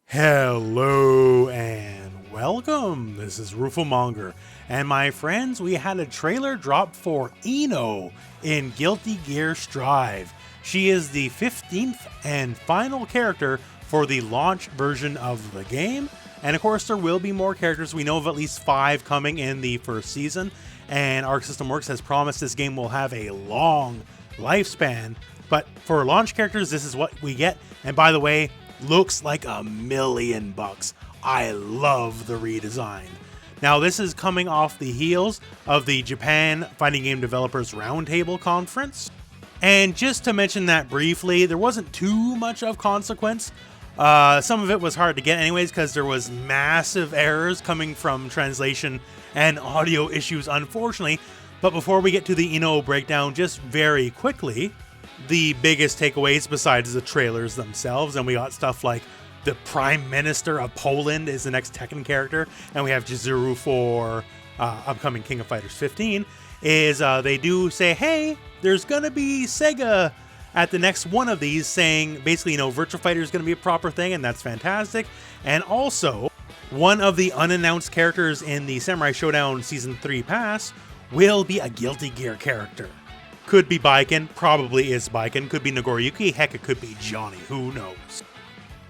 Hello and welcome. This is rooflemonger, and my friends, we had a trailer drop for Eno in Guilty Gear Strive. She is the 15th and final character for the launch version of the game, and of course there will be more characters. We know of at least 5 coming in the first season, and Arc System Works has promised this game will have a long lifespan, but for launch characters this is what we get. And by the way, looks like $1,000,000. I love the redesign. Now this is coming off the heels of the Japan Fighting Game Developers Roundtable Conference. And just to mention that briefly, there wasn't too much of consequence. Some of it was hard to get anyways because there was massive errors coming from translation and audio issues, unfortunately. But before we get to the Eno breakdown, just very quickly, the biggest takeaways besides the trailers themselves, and we got stuff like the Prime Minister of Poland is the next Tekken character, and we have Jizuru for upcoming King of Fighters 15, is they do say, hey, there's gonna be Sega at the next one of these, saying basically, you know, Virtua Fighter is gonna be a proper thing, and that's fantastic. And also, one of the unannounced characters in the Samurai Showdown Season 3 pass will be a Guilty Gear character. Could be Baiken, probably is Baiken, could be Nagoriyuki, heck, it could be Johnny, who knows.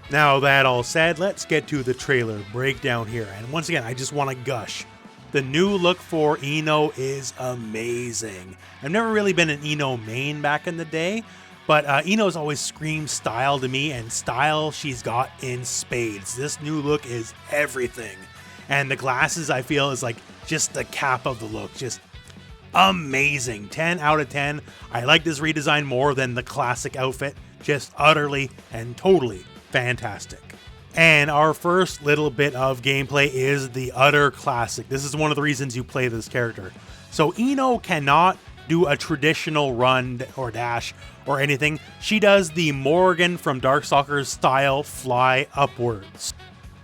Now that all said, let's get to the trailer breakdown here, and once again, I just want to gush. The new look for Eno is amazing. I've never really been an Eno main back in the day, but Eno's always screamed style to me, and style she's got in spades. This new look is everything, and the glasses I feel is like just the cap of the look, just amazing. 10 out of 10. I like this redesign more than the classic outfit. Just utterly and totally fantastic. And our first little bit of gameplay is the utter classic. This is one of the reasons you play this character. So Eno cannot do a traditional run or dash or anything. She does the Morgan from Darkstalkers style fly upwards.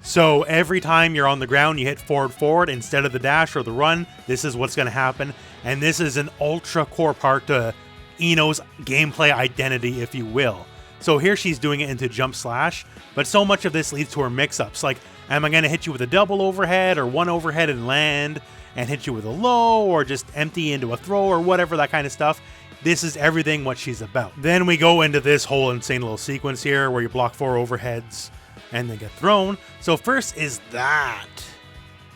So every time you're on the ground, you hit forward instead of the dash or the run. This is what's going to happen. And this is an ultra core part to Eno's gameplay identity, if you will. So here she's doing it into jump slash, but so much of this leads to her mix-ups. Like, am I going to hit you with a double overhead or one overhead and land and hit you with a low, or just empty into a throw or whatever, that kind of stuff. This is everything what she's about. Then we go into this whole insane little sequence here where you block 4 overheads and then get thrown. So first is that.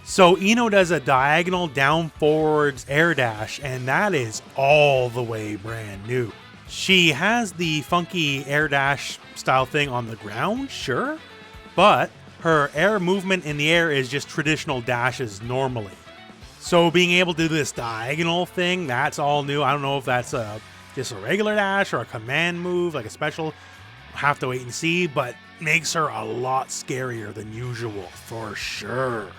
So Eno does a diagonal down forwards air dash, and that is all the way brand new. She has the funky air dash style thing on the ground, sure, but her air movement in the air is just traditional dashes normally. So being able to do this diagonal thing, that's all new. I don't know if that's just a regular dash or a command move, like a special. Have to wait and see, but makes her a lot scarier than usual, for sure.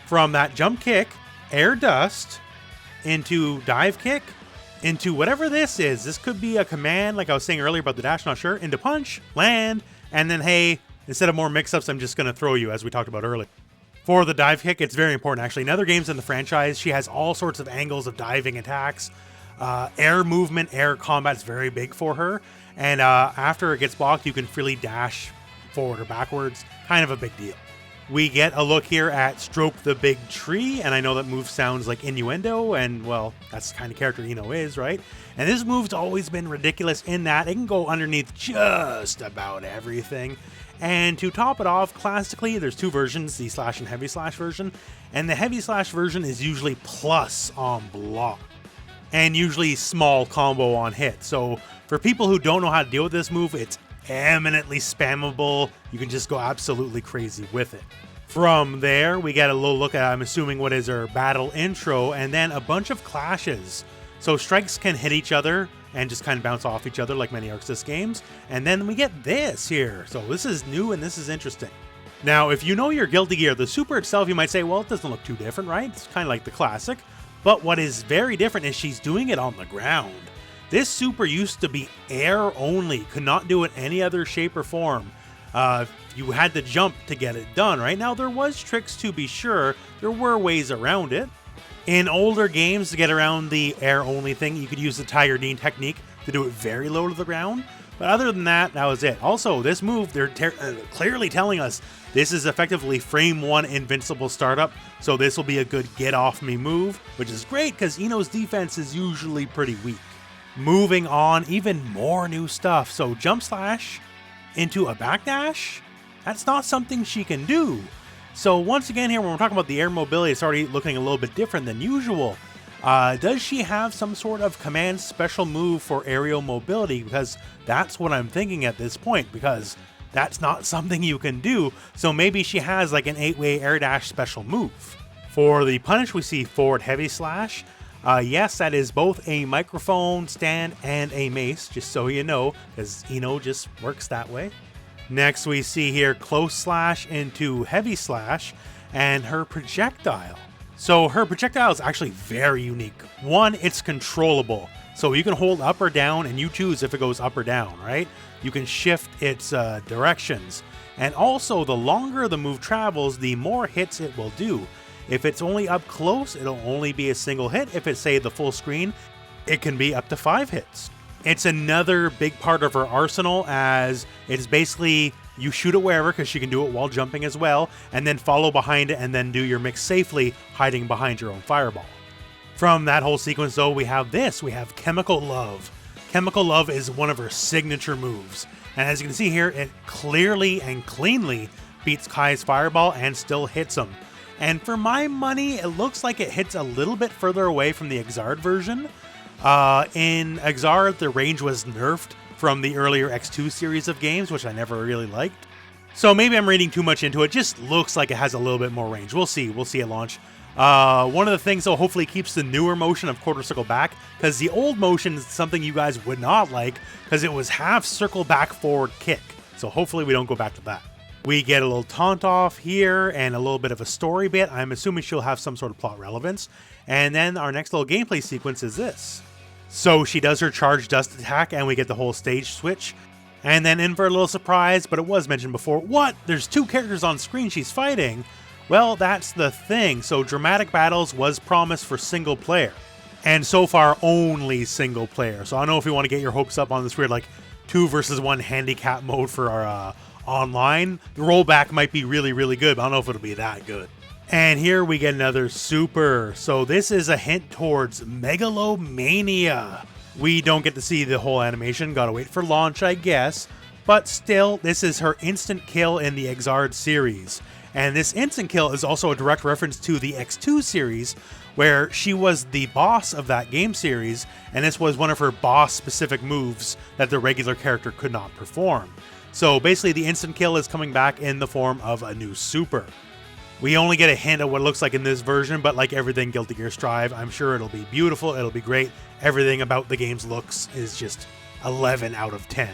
From that jump kick, air dust, into dive kick, into whatever this is. This could be a command, like I was saying earlier about the dash, not sure. Into punch, land, and then, hey, instead of more mix-ups, I'm just going to throw you, as we talked about earlier. For the dive kick, it's very important, actually. In other games in the franchise, she has all sorts of angles of diving attacks. Air movement, air combat is very big for her. And after it gets blocked, you can freely dash forward or backwards. Kind of a big deal. We get a look here at Stroke the Big Tree, and I know that move sounds like innuendo, and well, that's the kind of character Eno is, right? And this move's always been ridiculous in that it can go underneath just about everything. And to top it off, classically, there's 2 versions, the slash and heavy slash version, and the heavy slash version is usually plus on block, and usually small combo on hit. So for people who don't know how to deal with this move, it's eminently spammable. You can just go absolutely crazy with it. From there, we get a little look at, I'm assuming, what is her battle intro, and then a bunch of clashes. So strikes can hit each other and just kind of bounce off each other like many Arc Sys games. And then we get this here. So this is new and this is interesting. Now, if you know your Guilty Gear, the super itself, you might say, well, it doesn't look too different, right? It's kind of like the classic. But what is very different is she's doing it on the ground. This super used to be air only, could not do it any other shape or form. You had to jump to get it done, right? Now, there was tricks to be sure. There were ways around it. In older games, to get around the air only thing, you could use the Tiger Dean technique to do it very low to the ground. But other than that, that was it. Also, this move, they're clearly telling us this is effectively frame 1 invincible startup, so this will be a good get off me move, which is great because Ino's defense is usually pretty weak. Moving on, even more new stuff. So jump slash into a backdash, that's not something she can do. So once again here, when we're talking about the air mobility, it's already looking a little bit different than usual. Does she have some sort of command special move for aerial mobility? Because that's what I'm thinking at this point, because that's not something you can do. So maybe she has like an 8-way air dash special move. For the punish, we see forward heavy slash. Yes, that is both a microphone stand and a mace, just so you know, because Ino just works that way. Next, we see here close slash into heavy slash and her projectile. So her projectile is actually very unique. One, it's controllable. So you can hold up or down and you choose if it goes up or down, right? You can shift its directions. And also, the longer the move travels, the more hits it will do. If it's only up close, it'll only be a single hit. If it's, say, the full screen, it can be up to 5 hits. It's another big part of her arsenal, as it's basically you shoot it wherever, because she can do it while jumping as well, and then follow behind it and then do your mix safely, hiding behind your own fireball. From that whole sequence, though, we have this. We have Chemical Love. Chemical Love is one of her signature moves. And as you can see here, it clearly and cleanly beats Kai's fireball and still hits him. And for my money, it looks like it hits a little bit further away from the Exard version. In Exard, the range was nerfed from the earlier X2 series of games, which I never really liked. So maybe I'm reading too much into it. Just looks like it has a little bit more range. We'll see. We'll see at launch. One of the things, though, hopefully keeps the newer motion of quarter circle back, because the old motion is something you guys would not like, because it was half circle back forward kick. So hopefully we don't go back to that. We get a little taunt off here and a little bit of a story bit. I'm assuming she'll have some sort of plot relevance. And then our next little gameplay sequence is this. So she does her charge dust attack and we get the whole stage switch. And then in for a little surprise, but it was mentioned before, what? There's 2 characters on screen she's fighting? Well, that's the thing. So Dramatic Battles was promised for single player. And so far, only single player. So I don't know if you want to get your hopes up on this weird, like, 2 versus 1 handicap mode for our online. The rollback might be really, really good, but I don't know if it'll be that good. And here we get another super. So this is a hint towards Megalomania. We don't get to see the whole animation. Gotta wait for launch, I guess. But still, this is her instant kill in the Exard series. And this instant kill is also a direct reference to the X2 series, where she was the boss of that game series, and this was one of her boss-specific moves that the regular character could not perform. So basically, the instant kill is coming back in the form of a new super. We only get a hint of what it looks like in this version, but like everything Guilty Gear Strive, I'm sure it'll be beautiful, it'll be great. Everything about the game's looks is just 11 out of 10.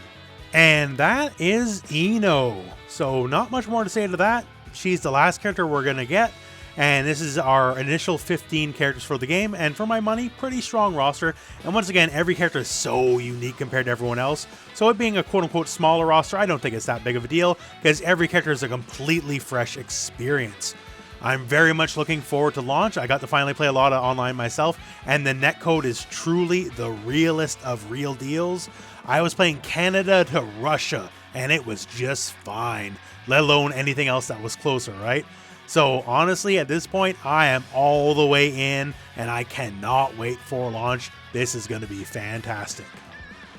And that is Ino. So not much more to say to that. She's the last character we're going to get, and this is our initial 15 characters for the game, and for my money, pretty strong roster. And once again, every character is so unique compared to everyone else, so it being a quote-unquote smaller roster, I don't think it's that big of a deal, because every character is a completely fresh experience. I'm very much looking forward to launch. I got to finally play a lot of online myself, and the netcode is truly the realest of real deals. I was playing Canada to Russia, and it was just fine, let alone anything else that was closer, right? So honestly, at this point, I am all the way in, and I cannot wait for launch. This is going to be fantastic.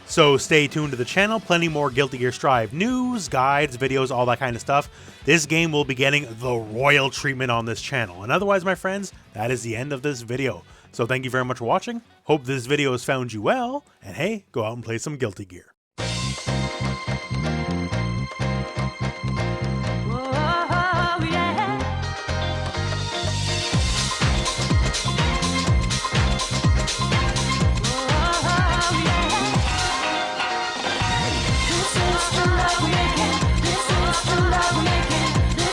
So stay tuned to the channel, plenty more Guilty Gear Strive news, guides, videos, all that kind of stuff. This game will be getting the royal treatment on this channel. And otherwise, my friends, that is the end of this video. So thank you very much for watching. Hope this video has found you well, and hey, go out and play some Guilty Gear.